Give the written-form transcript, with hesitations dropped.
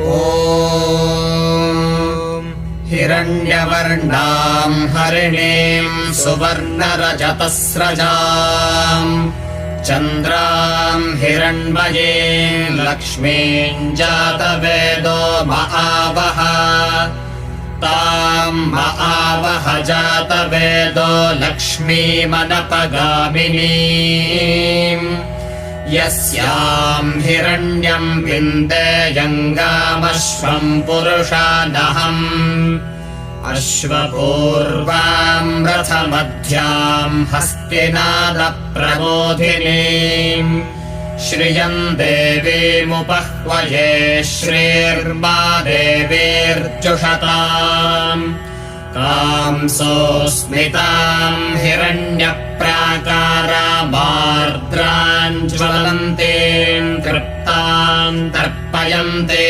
ॐ हिरण्यवर्णाम् हरिणीम् सुवर्णरजतस्रजाम् चन्द्राम् हिरण्मयीम् लक्ष्मीम् जातवेदो महावः ताम् महावः जातवेदो लक्ष्मीमनपगामिनीम् यस्याम् हिरण्यम् विन्देयङ्गामश्वम् पुरुषानहम् अश्वपूर्वाम् रथमध्याम् हस्तिनादप्रबोधिनीम् श्रियम् देवीमुपह्वये श्रीर्मा देवीर्जुषताम् कांसोऽस्मिताम् हिरण्यप्राकारामार्द्राम् ज्वलन्तीम् तृप्ताम् तर्पयन्ते।